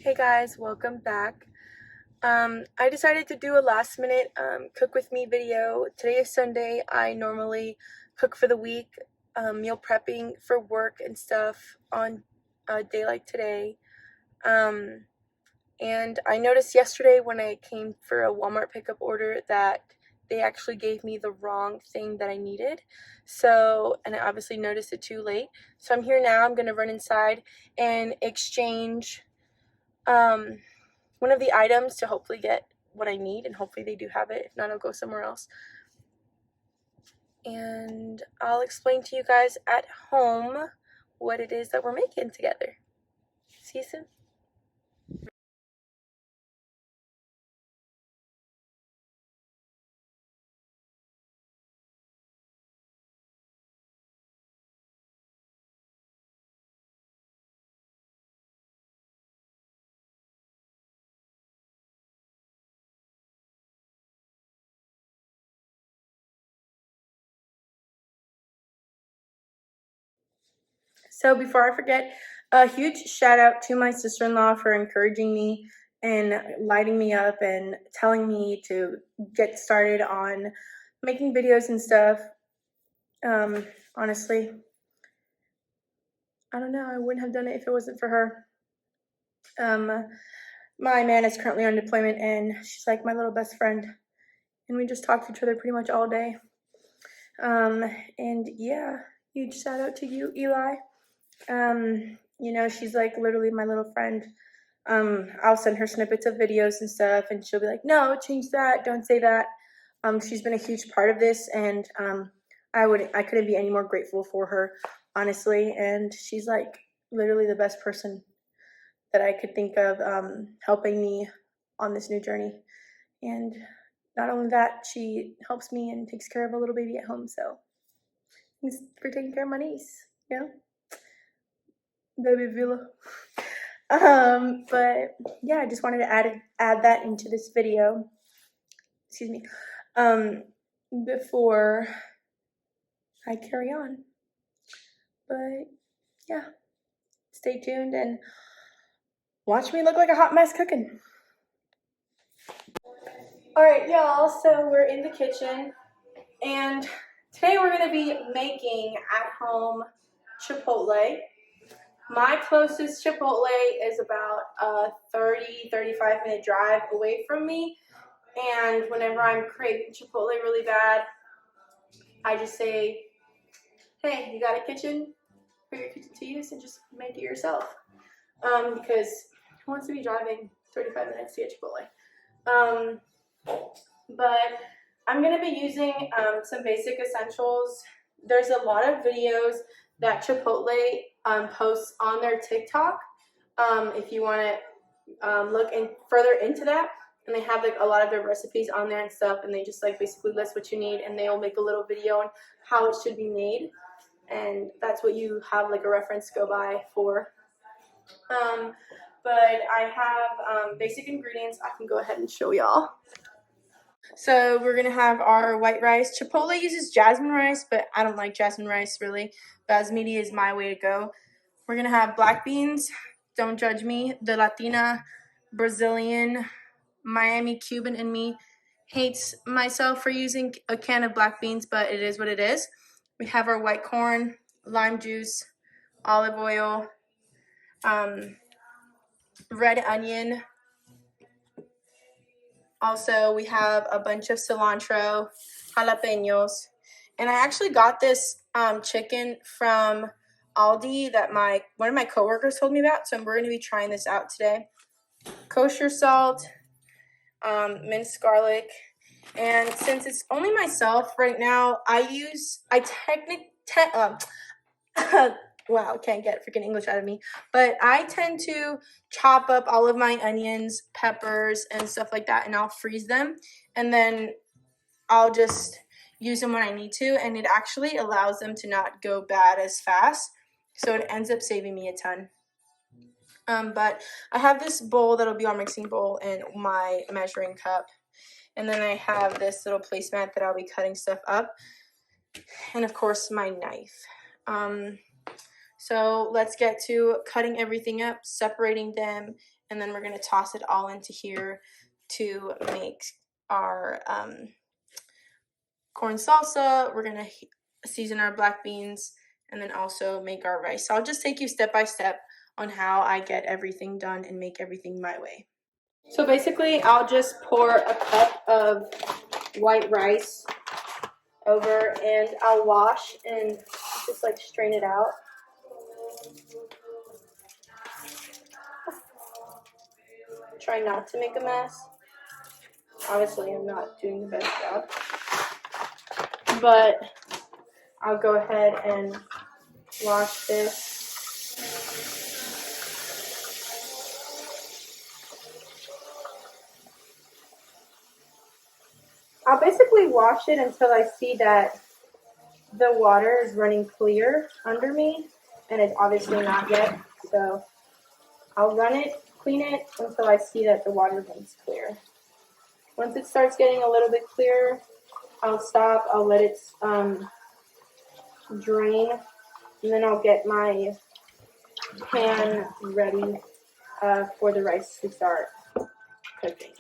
Hey guys, welcome back. I decided to do a last minute cook with me video. Today is Sunday. I normally cook for the week, meal prepping for work and stuff on a day like today. And I noticed yesterday when I came for a Walmart pickup order that they actually gave me the wrong thing that I needed. And I obviously noticed it too late. So I'm here now. I'm going to run inside and exchange one of the items to hopefully get what I need, and hopefully they do have it. If not, I'll go somewhere else. And I'll explain to you guys at home what it is that we're making together. See you soon. So before I forget, a huge shout out to my sister-in-law for encouraging me and lighting me up and telling me to get started on making videos and stuff. Honestly, I don't know. I wouldn't have done it if it wasn't for her. My man is currently on deployment, and she's like my little best friend, and we just talk to each other pretty much all day. And yeah, huge shout out to you, Eli. You know, she's like literally my little friend. I'll send her snippets of videos and stuff, and she'll be like, no, change that, don't say that. She's been a huge part of this, and I couldn't be any more grateful for her, honestly. And she's like literally the best person that I could think of helping me on this new journey. And not only that, she helps me and takes care of a little baby at home. So thanks for taking care of my niece. Yeah, baby Villa. But yeah, I just wanted to add that into this video. Excuse me. Before I carry on. But yeah, stay tuned and watch me look like a hot mess cooking. All right, y'all, so we're in the kitchen, and today we're going to be making at home Chipotle. My closest Chipotle is about a 35 minute drive away from me, and whenever I'm craving Chipotle really bad, I just say, hey, you got a kitchen for your kitchen to use, and just make it yourself. Because who wants to be driving 35 minutes to get Chipotle? But I'm going to be using some basic essentials. There's a lot of videos that Chipotle posts on their TikTok if you want to look further into that. And they have like a lot of their recipes on there and stuff, and they just like basically list what you need, and they'll make a little video on how it should be made, and that's what you have like a reference to go by for. But I have basic ingredients. I can go ahead and show y'all. So we're gonna have our white rice. Chipotle uses jasmine rice, but I don't like jasmine rice really. Basmati is my way to go. We're gonna have black beans. Don't judge me. The Latina, Brazilian, Miami Cuban in me hates myself for using a can of black beans, but it is what it is. We have our white corn, lime juice, olive oil, red onion. Also, we have a bunch of cilantro, jalapeños, and I actually got this chicken from Aldi that one of my coworkers told me about, so we're going to be trying this out today. Kosher salt, minced garlic, and since it's only myself right now, wow, can't get freaking English out of me. But I tend to chop up all of my onions, peppers, and stuff like that, and I'll freeze them. And then I'll just use them when I need to, and it actually allows them to not go bad as fast. So it ends up saving me a ton. But I have this bowl that'll be our mixing bowl and my measuring cup. And then I have this little placemat that I'll be cutting stuff up. And of course, my knife. So let's get to cutting everything up, separating them, and then we're going to toss it all into here to make our corn salsa. We're going to season our black beans and then also make our rice. So I'll just take you step by step on how I get everything done and make everything my way. So basically, I'll just pour a cup of white rice over, and I'll wash and just like strain it out. Try not to make a mess. Obviously, I'm not doing the best job, but I'll go ahead and wash this. I'll basically wash it until I see that the water is running clear under me, and it's obviously not yet. So I'll run it, clean it until I see that the water runs clear. Once it starts getting a little bit clearer, I'll stop. I'll let it drain, and then I'll get my pan ready for the rice to start cooking.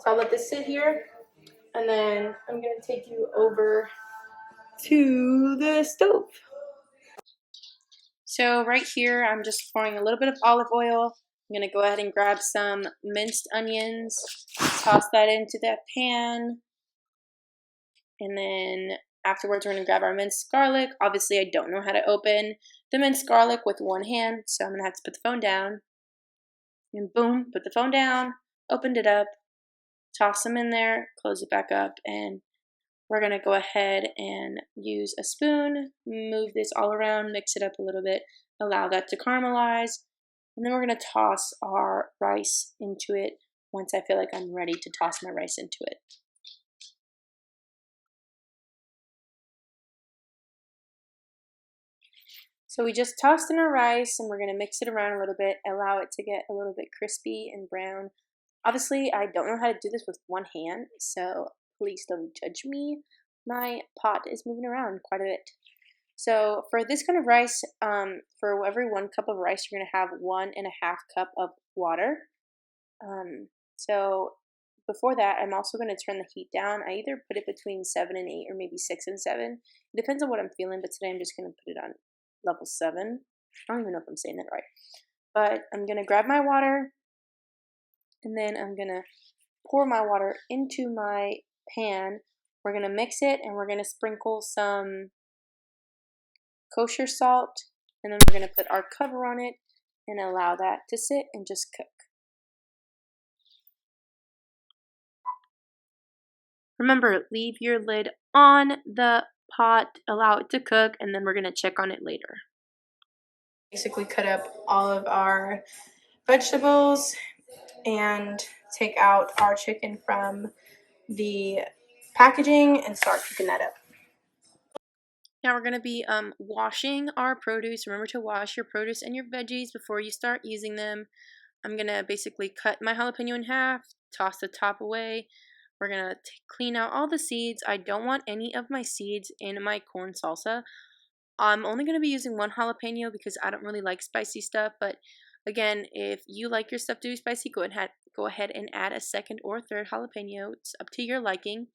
So I'll let this sit here, and then I'm going to take you over to the stove. So right here, I'm just pouring a little bit of olive oil. I'm going to go ahead and grab some minced onions, toss that into that pan, and then afterwards we're going to grab our minced garlic. Obviously, I don't know how to open the minced garlic with one hand, so I'm going to have to put the phone down. And boom, put the phone down, opened it up, toss them in there, close it back up, and we're going to go ahead and use a spoon, move this all around, mix it up a little bit, allow that to caramelize, and then we're going to toss our rice into it once I feel like I'm ready to toss my rice into it. So we just tossed in our rice, and we're going to mix it around a little bit, allow it to get a little bit crispy and brown. Obviously, I don't know how to do this with one hand, so please don't judge me. My pot is moving around quite a bit. So for this kind of rice, for every 1 cup of rice, you're going to have 1.5 cup of water. So before that, I'm also going to turn the heat down. I either put it between 7 and 8 or maybe 6 and 7. It depends on what I'm feeling, but today I'm just going to put it on level 7. I don't even know if I'm saying that right. But I'm going to grab my water, and then I'm going to pour my water into my pan. We're going to mix it, and we're going to sprinkle some kosher salt, and then we're going to put our cover on it and allow that to sit and just cook. Remember, leave your lid on the pot, allow it to cook, and then we're going to check on it later. Basically cut up all of our vegetables and take out our chicken from the packaging and start cooking that up. Now we're going to be washing our produce. Remember to wash your produce and your veggies before you start using them. I'm going to basically cut my jalapeno in half, toss the top away. We're going to clean out all the seeds. I don't want any of my seeds in my corn salsa. I'm only going to be using 1 jalapeno because I don't really like spicy stuff. But again, if you like your stuff to be spicy, go ahead and add a 2nd or 3rd jalapeno. It's up to your liking.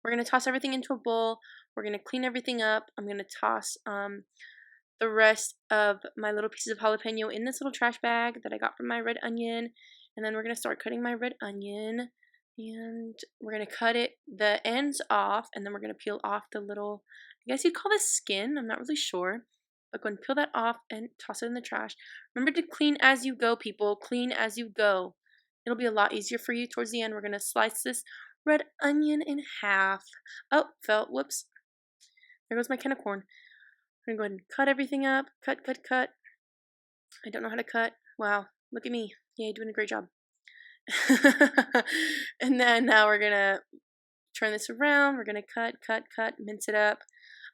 We're going to toss everything into a bowl. We're going to clean everything up. I'm going to toss the rest of my little pieces of jalapeno in this little trash bag that I got from my red onion. And then we're going to start cutting my red onion. And we're going to cut the ends off, and then we're going to peel off the little, I guess you'd call this skin. I'm not really sure. But go and peel that off and toss it in the trash. Remember to clean as you go, people. Clean as you go. It'll be a lot easier for you towards the end. We're going to slice this red onion in half. Oh, fell. Whoops. There goes my can of corn. We're going to go ahead and cut everything up. Cut, cut, cut. I don't know how to cut. Wow. Look at me. Yay, doing a great job. And then now we're going to turn this around. We're going to cut, cut, cut, mince it up.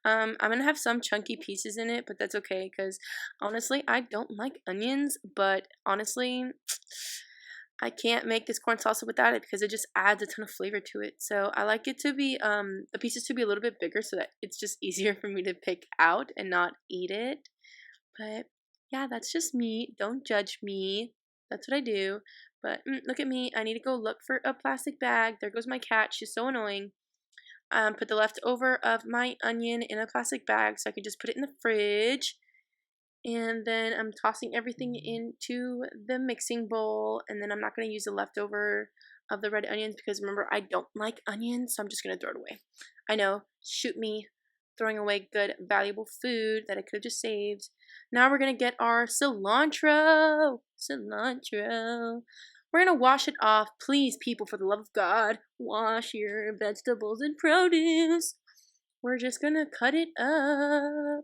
I'm going to have some chunky pieces in it, but that's okay because honestly, I don't like onions, but honestly, I can't make this corn salsa without it because it just adds a ton of flavor to it. So I like it to be, the pieces to be a little bit bigger so that it's just easier for me to pick out and not eat it. But Yeah, that's just me. Don't judge me. That's what I do. But look at me. I need to go look for a plastic bag. There goes my cat. She's so annoying. Put the leftover of my onion in a plastic bag so I can just put it in the fridge. And then I'm tossing everything into the mixing bowl. And then I'm not going to use the leftover of the red onions because remember, I don't like onions. So I'm just going to throw it away. I know. Shoot me. Throwing away good, valuable food that I could have just saved. Now we're going to get our cilantro. Cilantro. We're going to wash it off. Please, people, for the love of God, wash your vegetables and produce. We're just going to cut it up.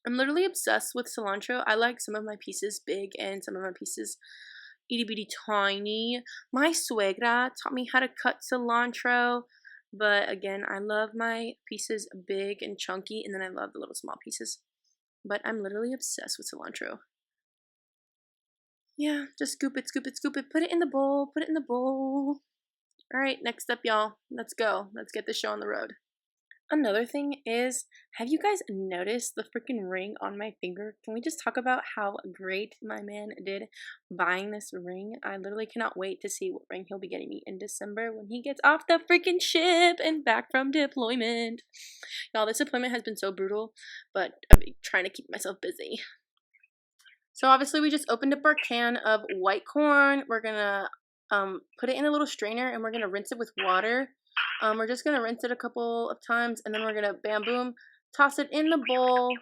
I'm literally obsessed with cilantro. I like some of my pieces big and some of my pieces itty bitty tiny. My suegra taught me how to cut cilantro, but again, I love my pieces big and chunky, and then I love the little small pieces. But I'm literally obsessed with cilantro. Yeah, just scoop it, scoop it, scoop it. Put it in the bowl, put it in the bowl. All right, next up, y'all. Let's go. Let's get this show on the road. Another thing is, have you guys noticed the freaking ring on my finger? Can we just talk about how great my man did buying this ring? I literally cannot wait to see what ring he'll be getting me in December when he gets off the freaking ship and back from deployment. Y'all, this deployment has been so brutal, but I'm trying to keep myself busy. So obviously we just opened up our can of white corn. We're gonna put it in a little strainer and we're gonna rinse it with water. We're just gonna rinse it a couple of times and then we're gonna bam boom toss it in the bowl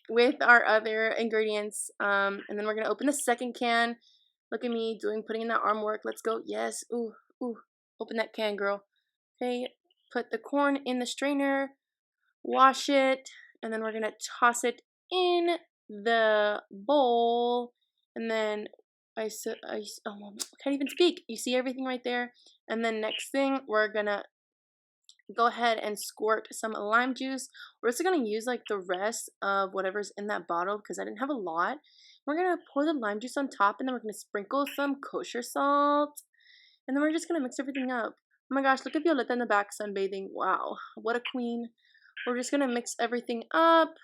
with our other ingredients. And then we're gonna open the second can. Look at me putting in that arm work. Let's go. Yes. Ooh, ooh. Open that can, girl. Okay. Put the corn in the strainer. Wash it, and then we're gonna toss it in the bowl, and then I can't even speak. You see everything right there, and then next thing we're gonna go ahead and squirt some lime juice. We're just gonna use like the rest of whatever's in that bottle because I didn't have a lot. We're gonna pour the lime juice on top, and then we're gonna sprinkle some kosher salt, and then we're just gonna mix everything up. Oh my gosh, look at Violetta in the back sunbathing. Wow, what a queen. We're just gonna mix everything up.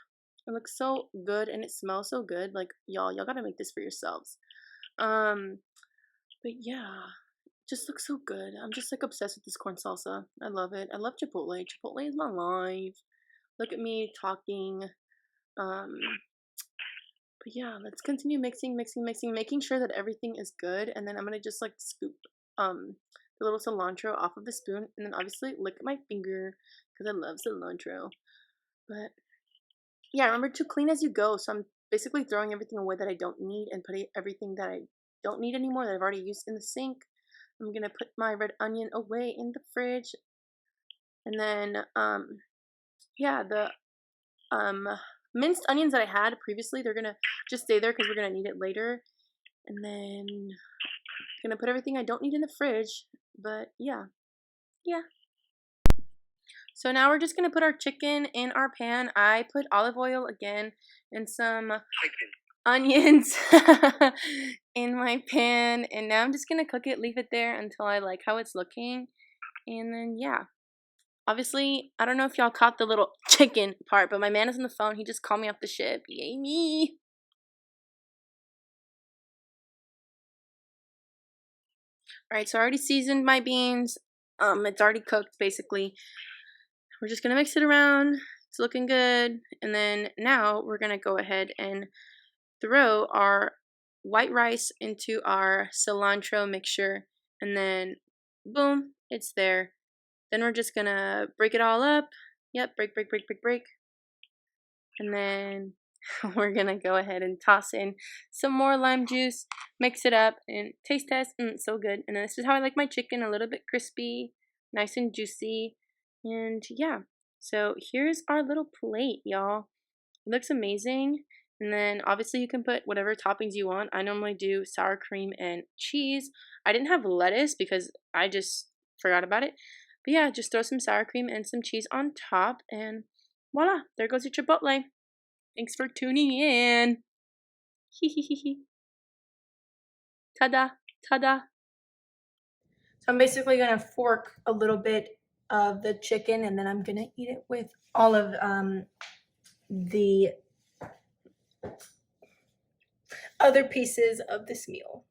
It looks so good and it smells so good. Like y'all gotta make this for yourselves. But yeah, just looks so good. I'm just like obsessed with this corn salsa. I love it. I love Chipotle. Chipotle is my life. Look at me talking. But yeah, let's continue mixing, making sure that everything is good. And then I'm gonna just like scoop the little cilantro off of the spoon, and then obviously lick my finger because I love cilantro. But yeah, remember to clean as you go. So I'm basically throwing everything away that I don't need and putting everything that I don't need anymore that I've already used in the sink. I'm gonna put my red onion away in the fridge, and then yeah, the minced onions that I had previously, they're gonna just stay there because we're gonna need it later. And then I'm gonna put everything I don't need in the fridge. But yeah. So now we're just gonna put our chicken in our pan. I put olive oil again and some onions in my pan, and now I'm just gonna cook it, leave it there until I like how it's looking. And then yeah. Obviously, I don't know if y'all caught the little chicken part, but my man is on the phone. He just called me off the ship. Yay me. Alright, so I already seasoned my beans. It's already cooked basically. We're just gonna mix it around. It's looking good. And then now we're gonna go ahead and throw our white rice into our cilantro mixture. And then boom, it's there. Then we're just gonna break it all up. Yep, break. And then we're gonna go ahead and toss in some more lime juice, mix it up, and taste test. So good. And this is how I like my chicken, a little bit crispy, nice and juicy. And yeah, so here's our little plate, y'all. It looks amazing. And then obviously you can put whatever toppings you want. I normally do sour cream and cheese. I didn't have lettuce because I just forgot about it. But yeah, just throw some sour cream and some cheese on top, and voila, there goes your Chipotle. Thanks for tuning in. Ta-da, ta-da. So I'm basically gonna fork a little bit of the chicken and then I'm gonna eat it with all of the other pieces of this meal.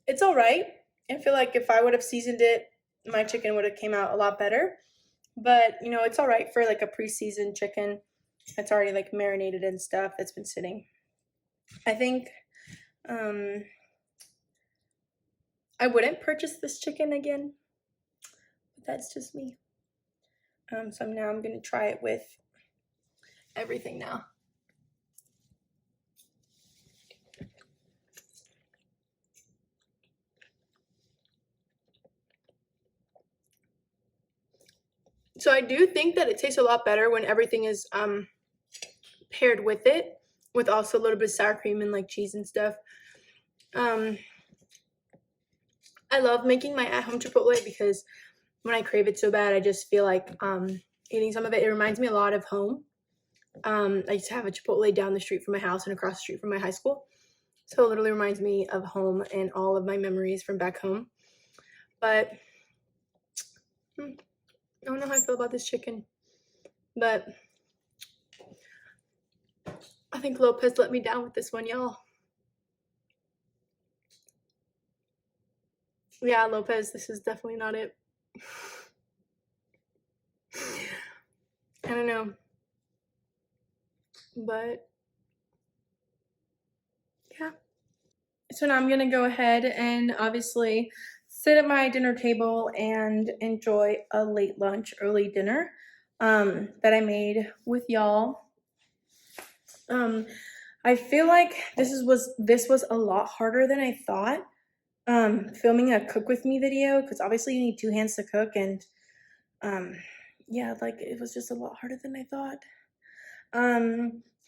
It's all right. I feel like if I would have seasoned it, my chicken would have came out a lot better. But, you know, it's all right for like a pre-seasoned chicken that's already like marinated and stuff that's been sitting. I think I wouldn't purchase this chicken again, but that's just me. So now I'm gonna try it with everything now. So I do think that it tastes a lot better when everything is paired with it, with also a little bit of sour cream and like cheese and stuff. I love making my at-home Chipotle because when I crave it so bad, I just feel like eating some of it. It reminds me a lot of home. I used to have a Chipotle down the street from my house and across the street from my high school. So it literally reminds me of home and all of my memories from back home. But I don't know how I feel about this chicken. But I think Lopez let me down with this one, y'all. Yeah, Lopez, this is definitely not it. I don't know. But yeah. So now I'm going to go ahead and obviously sit at my dinner table and enjoy a late lunch, early dinner that I made with y'all. I feel like this was a lot harder than I thought. Filming a cook with me video, because obviously you need 2 hands to cook, and yeah, like it was just a lot harder than I thought.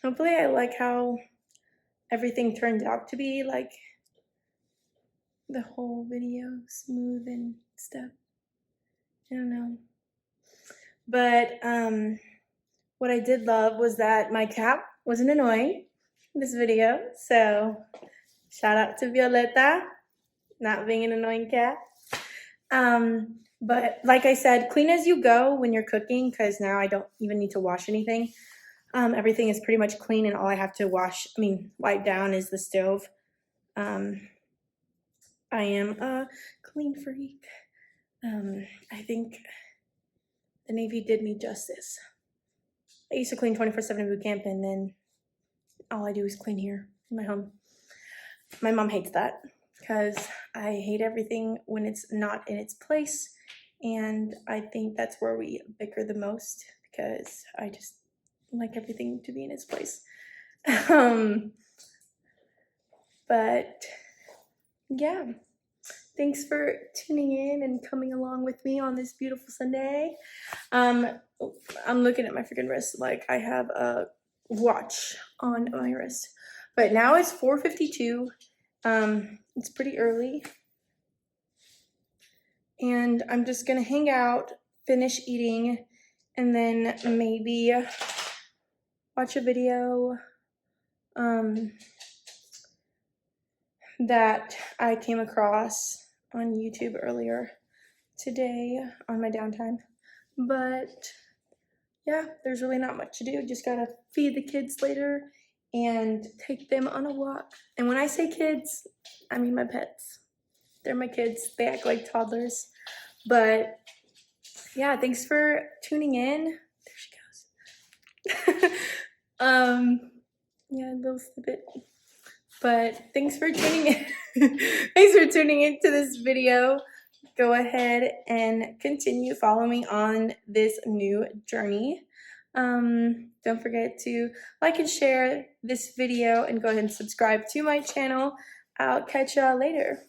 Hopefully I like how everything turned out to be, like the whole video smooth and stuff. I don't know. But what I did love was that my cat wasn't annoying in this video. So shout out to Violeta, not being an annoying cat. But like I said, clean as you go when you're cooking, because now I don't even need to wash anything. Everything is pretty much clean, and all I have to wipe down is the stove. I am a clean freak. I think the Navy did me justice. I used to clean 24/7 boot camp, and then all I do is clean here in my home. My mom hates that because I hate everything when it's not in its place, and I think that's where we bicker the most, because I just like everything to be in its place. But yeah, thanks for tuning in and coming along with me on this beautiful Sunday. I'm looking at my freaking wrist like I have a watch on my wrist. But now it's 4:52. It's pretty early. And I'm just gonna hang out, finish eating, and then maybe watch a video that I came across on YouTube earlier today on my downtime. But yeah, there's really not much to do. Just gotta feed the kids later and take them on a walk. And when I say kids, I mean my pets. They're my kids. They act like toddlers. But yeah, thanks for tuning in. There she goes. Yeah, a little snippet. But thanks for tuning in. Thanks for tuning into this video. Go ahead and continue following on this new journey. Don't forget to like and share this video, and go ahead and subscribe to my channel. I'll catch y'all later.